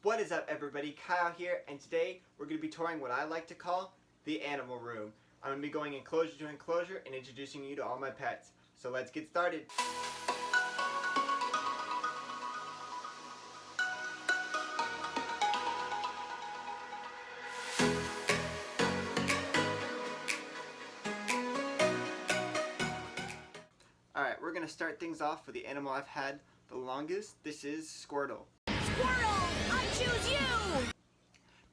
What is up, everybody? Kyle here, and today we're going to be touring what I like to call the animal room. I'm going to be going enclosure to enclosure and introducing you to all my pets. So let's get started. Alright, we're going to start things off with the animal I've had the longest. This is Squirtle. Squirtle, I choose you!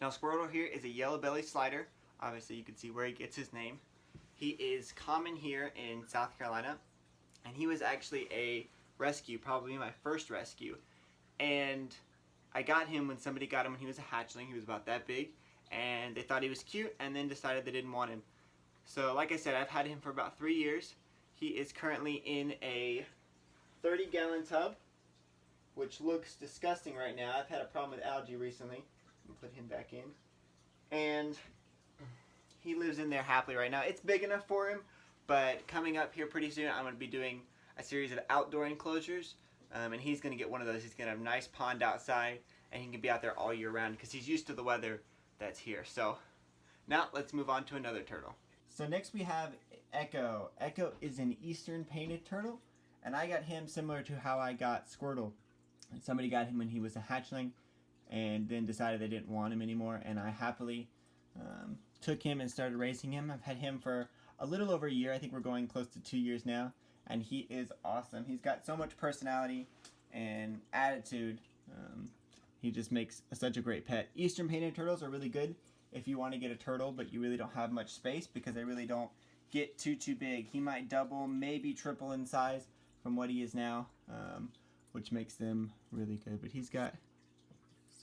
Now Squirtle here is a yellow belly slider. Obviously you can see where he gets his name. He is common here in South Carolina, and he was actually a rescue, probably my first rescue. And I got him when somebody got him when he was a hatchling. He was about that big, and they thought he was cute and then decided they didn't want him. So like I said, I've had him for about 3 years. He is currently in a 30-gallon tub, which looks disgusting right now. I've had a problem with algae recently. I'll put him back in. And he lives in there happily right now. It's big enough for him, but coming up here pretty soon, I'm going to be doing a series of outdoor enclosures. And he's going to get one of those. He's going to have a nice pond outside, and he can be out there all year round because he's used to the weather that's here. So now let's move on to another turtle. So next we have Echo. Echo is an eastern painted turtle, and I got him similar to how I got Squirtle. Somebody got him when he was a hatchling and then decided they didn't want him anymore, and I happily took him and started raising him. I've had him for a little over a year. I think we're going close to 2 years now, and he is awesome. He's got so much personality and attitude. He just makes such a great pet. Eastern painted turtles are really good if you want to get a turtle but you really don't have much space, because they really don't get too big. He might double, maybe triple in size from what he is now, which makes them really good. But he's got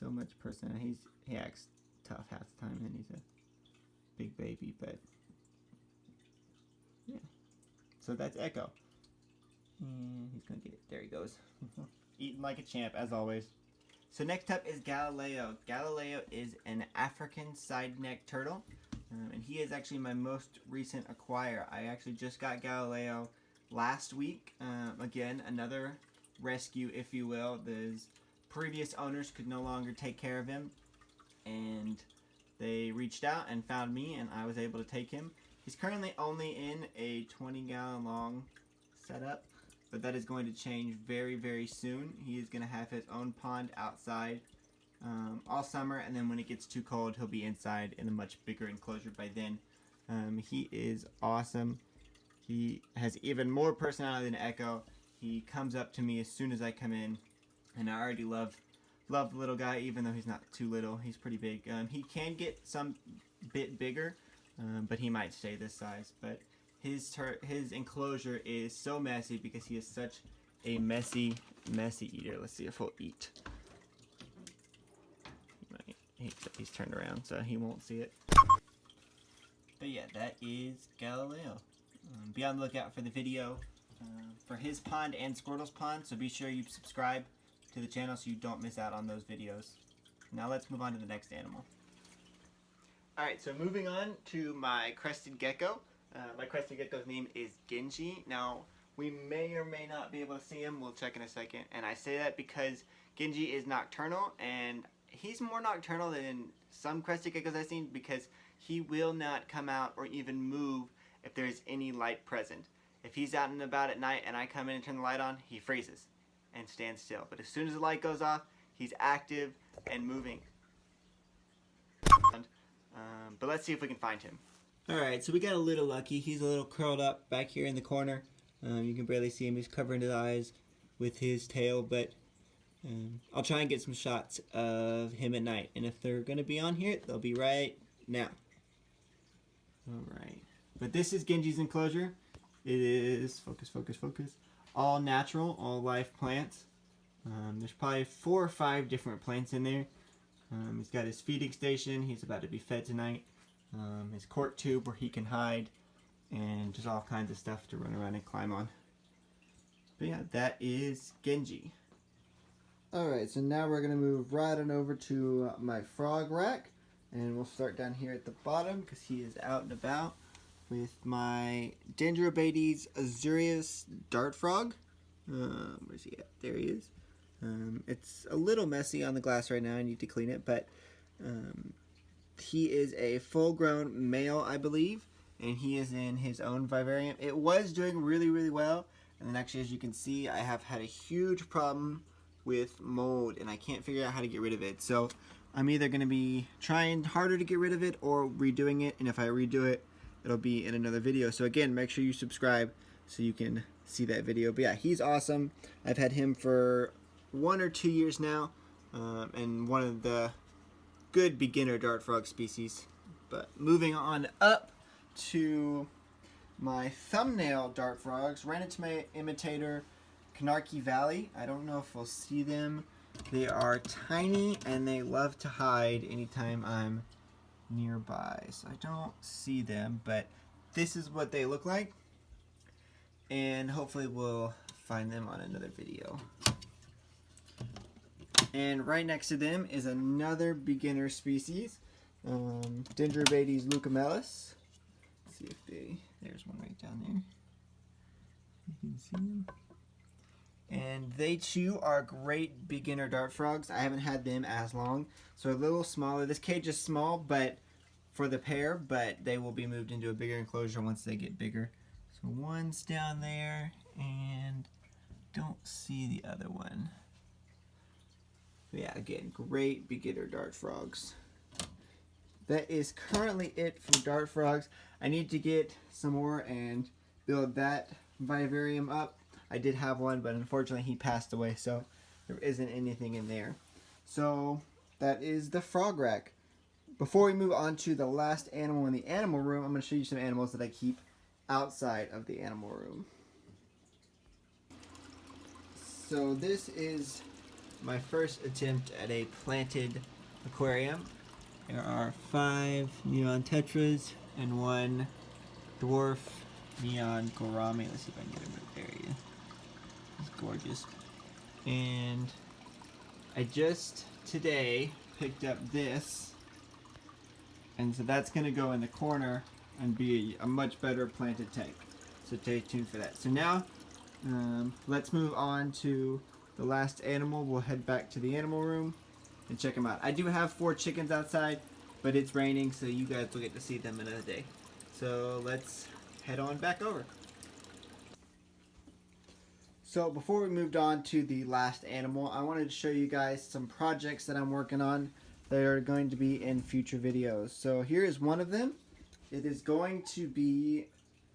so much personality. He acts tough half the time, and he's a big baby, but yeah. So that's Echo. And he's gonna get it. There he goes. Eating like a champ, as always. So next up is Galileo. Galileo is an African side-neck turtle, and he is actually my most recent acquire. I actually just got Galileo last week. Again, another rescue, if you will. The previous owners could no longer take care of him, and they reached out and found me, and I was able to take him. He's currently only in a 20-gallon long setup, but that is going to change very, very soon. He is going to have his own pond outside all summer, and then when it gets too cold, he'll be inside in a much bigger enclosure by then. He is awesome. He has even more personality than Echo. He comes up to me as soon as I come in, and I already love the little guy, even though he's not too little. He's pretty big. He can get some bit bigger, but he might stay this size. But his enclosure is so messy because he is such a messy eater. Let's see if he'll eat. He's turned around, so he won't see it. But yeah, that is Galileo. Be on the lookout for the video for his pond and Squirtle's pond, so be sure you subscribe to the channel so you don't miss out on those videos. Now let's move on to the next animal. Alright, so moving on to my Crested Gecko. My Crested Gecko's name is Genji. Now, we may or may not be able to see him. We'll check in a second. And I say that because Genji is nocturnal, and he's more nocturnal than some Crested Geckos I've seen, because he will not come out or even move if there's any light present. If he's out and about at night and I come in and turn the light on, he freezes and stands still. But as soon as the light goes off, he's active and moving. But let's see if we can find him. Alright, so we got a little lucky. He's a little curled up back here in the corner. You can barely see him. He's covering his eyes with his tail, but I'll try and get some shots of him at night. And if they're going to be on here, they'll be right now. Alright. But this is Genji's enclosure. It is, focus, all natural, all live plants. There's probably 4 or 5 different plants in there. He's got his feeding station. He's about to be fed tonight. His cork tube where he can hide, and just all kinds of stuff to run around and climb on. But yeah, that is Genji. Alright, so now we're going to move right on over to my frog rack, and we'll start down here at the bottom because he is out and about with my Dendrobates azurius dart frog. Where's he at? There he is. It's a little messy on the glass right now. I need to clean it, but he is a full-grown male, I believe, and he is in his own vivarium. It was doing really, really well, and then actually, as you can see, I have had a huge problem with mold, and I can't figure out how to get rid of it. So I'm either going to be trying harder to get rid of it or redoing it, and if I redo it, it'll be in another video. So again, make sure you subscribe so you can see that video. But yeah, he's awesome. I've had him for 1 or 2 years now, and one of the good beginner dart frog species. But moving on up to my thumbnail dart frogs, ran into my imitator Canarchy Valley. I don't know if we'll see them. They are tiny and they love to hide anytime I'm nearby, so I don't see them, but this is what they look like, and hopefully we'll find them on another video. And right next to them is another beginner species, Dendrobates leucomelis. Let's see if there's one right down there. You can see them. And they too are great beginner dart frogs. I haven't had them as long, so a little smaller. This cage is small, but for the pair, but they will be moved into a bigger enclosure once they get bigger. So one's down there, and don't see the other one. But yeah, again, great beginner dart frogs. That is currently it for dart frogs. I need to get some more and build that vivarium up. I did have one, but unfortunately he passed away, so there isn't anything in there. So that is the frog rack. Before we move on to the last animal in the animal room, I'm going to show you some animals that I keep outside of the animal room. So this is my first attempt at a planted aquarium. There are 5 neon tetras and 1 dwarf neon gourami. Let's see if I can get him right there. Yeah. It's gorgeous. And I just today picked up this, and so that's going to go in the corner and be a much better planted tank. So stay tuned for that. So now let's move on to the last animal. We'll head back to the animal room and check them out. I do have 4 chickens outside, but it's raining, so you guys will get to see them another day. So let's head on back over. So before we moved on to the last animal, I wanted to show you guys some projects that I'm working on that are going to be in future videos. So here is one of them. It is going to be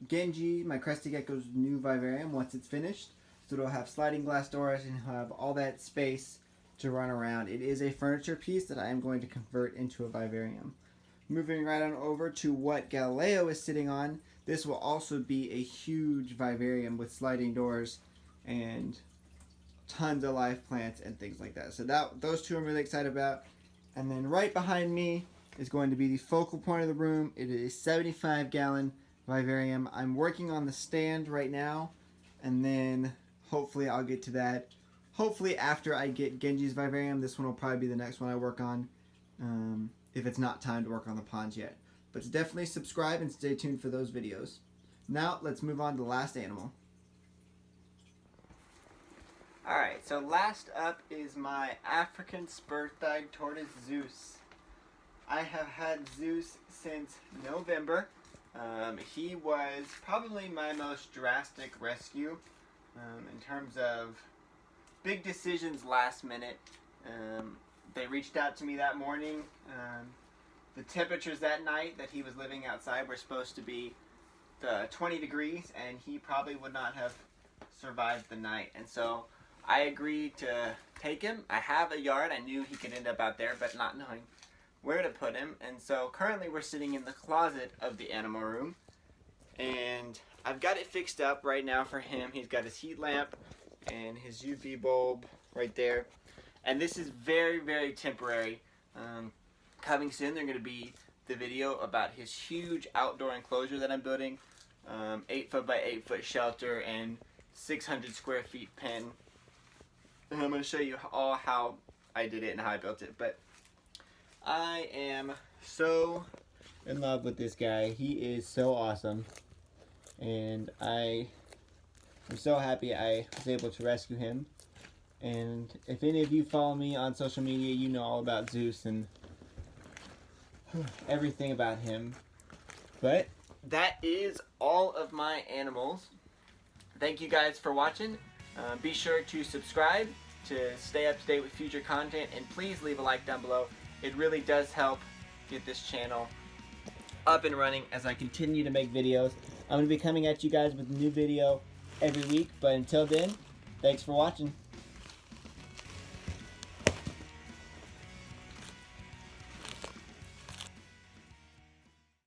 Genji, my Crested Gecko's new vivarium, once it's finished. So it'll have sliding glass doors and have all that space to run around. It is a furniture piece that I am going to convert into a vivarium. Moving right on over to what Galileo is sitting on, this will also be a huge vivarium with sliding doors and tons of live plants and things like that. So those two I'm really excited about. And then right behind me is going to be the focal point of the room. It is a 75-gallon vivarium. I'm working on the stand right now, and then hopefully I'll get to that. Hopefully after I get Genji's vivarium, this one will probably be the next one I work on, if it's not time to work on the ponds yet. But definitely subscribe and stay tuned for those videos. Now let's move on to the last animal. Alright, so last up is my African spur-thighed tortoise, Zeus. I have had Zeus since November. He was probably my most drastic rescue in terms of big decisions last minute. They reached out to me that morning. The temperatures that night that he was living outside were supposed to be 20 degrees, and he probably would not have survived the night. And so I agreed to take him. I have a yard. I knew he could end up out there, but not knowing where to put him. And so currently we're sitting in the closet of the animal room, and I've got it fixed up right now for him. He's got his heat lamp and his UV bulb right there. And this is very, very temporary. Coming soon, there's going to be the video about his huge outdoor enclosure that I'm building. 8-foot by 8-foot shelter and 600 square feet pen. And I'm going to show you all how I did it and how I built it. But I am so in love with this guy. He is so awesome. And I'm so happy I was able to rescue him. And if any of you follow me on social media, you know all about Zeus and everything about him. But that is all of my animals. Thank you guys for watching. Be sure to subscribe to stay up to date with future content, and please leave a like down below. It really does help get this channel up and running as I continue to make videos. I'm going to be coming at you guys with a new video every week, but until then, thanks for watching.